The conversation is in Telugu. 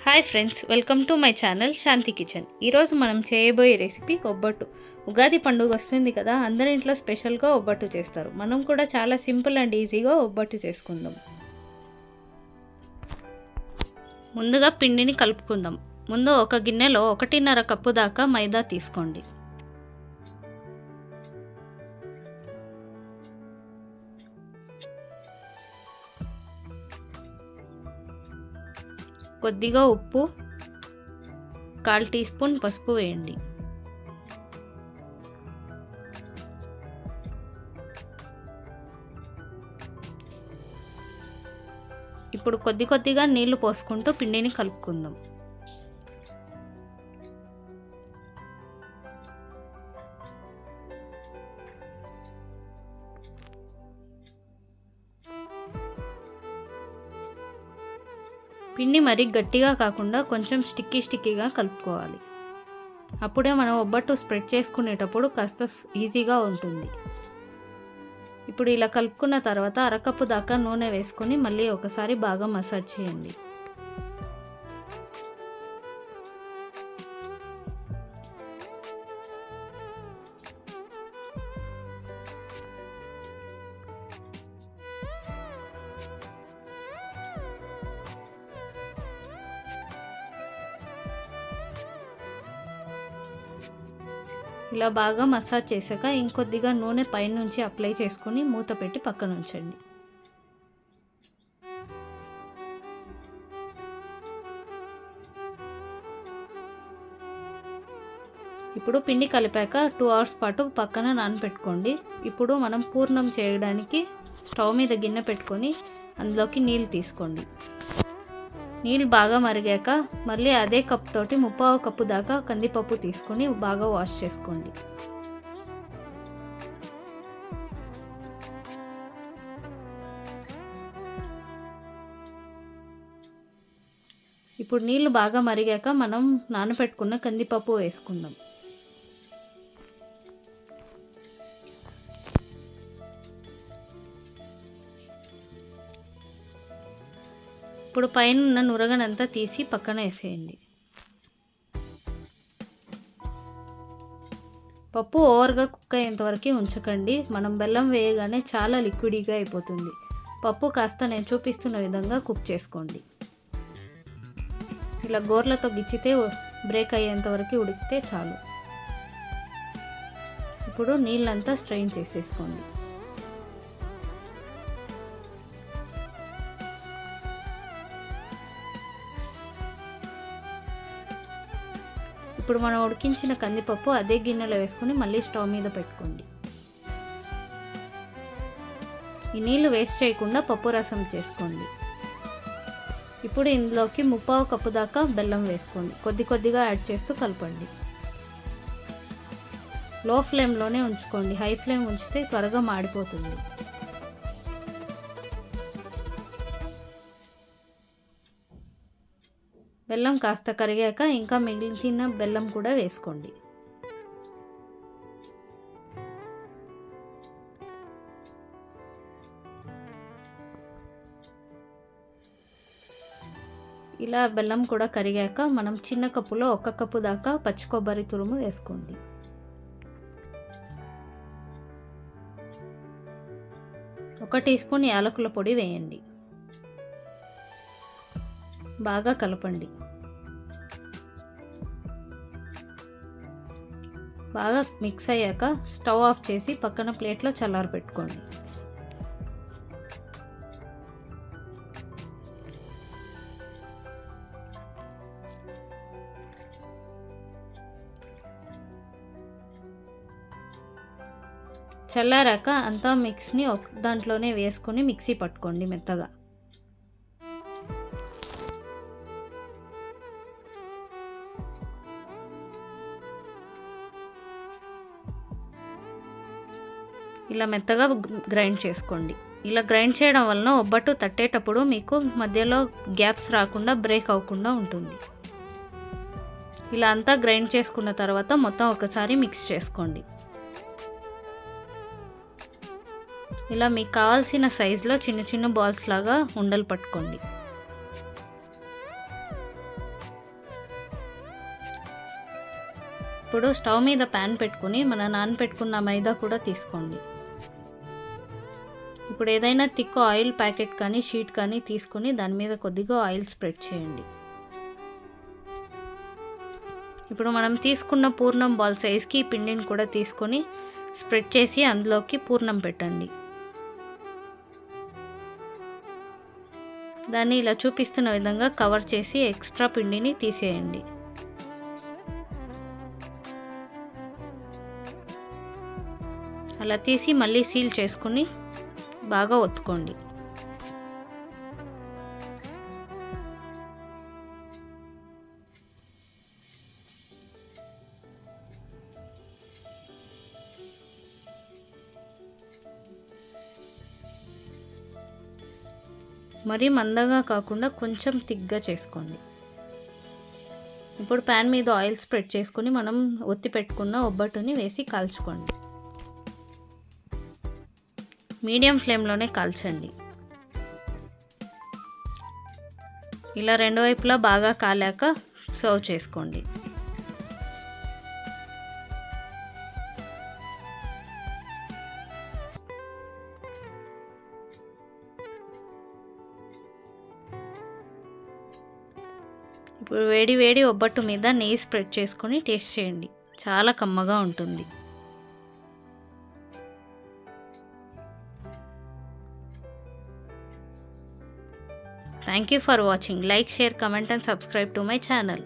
Hi friends, welcome to my channel Shanti kitchen. ఈరోజు మనం చేయబోయే రెసిపీ ఒబ్బట్టు. ఉగాది పండుగ వస్తుంది కదా, అందరి ఇంట్లో స్పెషల్గా ఒబ్బట్టు చేస్తారు. మనం కూడా చాలా సింపుల్ అండ్ ఈజీగా ఒబ్బట్టు చేసుకుందాం. ముందుగా పిండిని కలుపుకుందాం. ముందు ఒక గిన్నెలో 1.5 కప్పు దాకా మైదా తీసుకోండి. కొద్దిగా ఉప్పు, 1/4 టీ స్పూన్ పసుపు వేయండి. ఇప్పుడు కొద్దిగా నీళ్లు పోసుకుంటూ పిండిని కలుపుకుందాం. పిండి మరీ గట్టిగా కాకుండా కొంచెం స్టిక్కీగా కలుపుకోవాలి. అప్పుడే మనం ఒబ్బట్టు స్ప్రెడ్ చేసుకునేటప్పుడు కాస్త ఈజీగా ఉంటుంది. ఇప్పుడు ఇలా కలుపుకున్న తర్వాత 1/2 కప్పు దాకా నూనె వేసుకొని మళ్ళీ ఒకసారి బాగా మసాజ్ చేయండి. ఇలా బాగా మసాజ్ చేశాక ఇంకొద్దిగా నూనె పైనుంచి అప్లై చేసుకొని మూత పెట్టి పక్కన ఉంచండి. ఇప్పుడు పిండి కలిపాక 2 అవర్స్ పాటు పక్కన నానబెట్టుకోండి. ఇప్పుడు మనం పూర్ణం చేయడానికి స్టవ్ మీద గిన్నె పెట్టుకొని అందులోకి నీళ్ళు తీసుకోండి. నీళ్ళు బాగా మరిగాక మళ్ళీ అదే కప్ తోటి 3/4 కప్పు దాకా కందిపప్పు తీసుకొని బాగా వాష్ చేసుకోండి. ఇప్పుడు నీళ్ళు బాగా మరిగాక మనం నానబెట్టుకున్న కందిపప్పు వేసుకుందాం. ఇప్పుడు పైన ఉన్న నురగనంతా తీసి పక్కన వేసేయండి. పప్పు ఓవర్గా కుక్ అయ్యేంతవరకు ఉంచకండి. మనం బెల్లం వేయగానే చాలా లిక్విడీగా అయిపోతుంది. పప్పు కాస్త నేను చూపిస్తున్న విధంగా కుక్ చేసుకోండి. ఇలా గోర్లతో గిచ్చితే బ్రేక్ అయ్యేంతవరకు ఉడికితే చాలు. ఇప్పుడు నీళ్ళంతా స్ట్రెయిన్ చేసేసుకోండి. ఇప్పుడు మనం ఉడికించిన కందిపప్పు అదే గిన్నెలో వేసుకొని మళ్ళీ స్టవ్ మీద పెట్టుకోండి. ఈ నీళ్లు వేస్ట్ చేయకుండా పప్పు రసం చేసుకోండి. ఇప్పుడు ఇందులోకి 3/4 కప్పు దాకా బెల్లం వేసుకోండి. కొద్దిగా యాడ్ చేస్తూ కలపండి. లో ఫ్లేమ్లోనే ఉంచుకోండి. హై ఫ్లేమ్ ఉంచితే త్వరగా మాడిపోతుంది. బెల్లం కాస్త కరిగాక ఇంకా మిగిలిన బెల్లం కూడా వేసుకోండి. ఇలా బెల్లం కూడా కరిగాక మనం చిన్న కప్పులో 1 కప్పు దాకా పచ్చి కొబ్బరి తురుము వేసుకోండి. ఒక టీ స్పూన్ యాలకుల పొడి వేయండి. బాగా కలపండి. బాగా మిక్స్ అయ్యాక స్టవ్ ఆఫ్ చేసి పక్కన ప్లేట్లో చల్లారబెట్టుకోండి. చల్లారాక అంతా మిక్స్ని దాంట్లోనే వేసుకొని మిక్సీ పట్టుకోండి మెత్తగా. ఇలా మెత్తగా గ్రైండ్ చేసుకోండి. ఇలా గ్రైండ్ చేయడం వలన ఒబ్బట్టు తట్టేటప్పుడు మీకు మధ్యలో గ్యాప్స్ రాకుండా బ్రేక్ అవ్వకుండా ఉంటుంది. ఇలా అంతా గ్రైండ్ చేసుకున్న తర్వాత మొత్తం ఒకసారి మిక్స్ చేసుకోండి. ఇలా మీకు కావాల్సిన సైజులో చిన్న చిన్న బాల్స్ లాగా ఉండలు పట్టుకోండి. ఇప్పుడు స్టవ్ మీద ప్యాన్ పెట్టుకుని మన నానబెట్టుకున్న మైదా కూడా తీసుకోండి. ఇప్పుడు ఏదైనా థిక్ ఆయిల్ ప్యాకెట్ కానీ షీట్ కానీ తీసుకొని దాని మీద కొద్దిగా ఆయిల్ స్ప్రెడ్ చేయండి. ఇప్పుడు మనం తీసుకున్న పూర్ణం బాల్ సైజ్కి ఈ పిండిని కూడా తీసుకొని స్ప్రెడ్ చేసి అందులోకి పూర్ణం పెట్టండి. దాన్ని ఇలా చూపిస్తున్న విధంగా కవర్ చేసి ఎక్స్ట్రా పిండిని తీసేయండి. అలా తీసి మళ్ళీ సీల్ చేసుకుని బాగా ఒత్తుకోండి. మరీ మందంగా కాకుండా కొంచెం థిక్గా చేసుకోండి. ఇప్పుడు ప్యాన్ మీద ఆయిల్ స్ప్రెడ్ చేసుకొని మనం ఒత్తి పెట్టుకున్న ఒబ్బట్టుని వేసి కాల్చుకోండి. మీడియం ఫ్లేమ్లోనే కాల్చండి. ఇలా రెండు వైపులా బాగా కాలాక సర్వ్ చేసుకోండి. ఇప్పుడు వేడి వేడి ఒబ్బట్టు మీద నెయ్యి స్ప్రెడ్ చేసుకొని టేస్ట్ చేయండి. చాలా కమ్మగా ఉంటుంది. Thank you for watching. Like, share, comment and subscribe to my channel.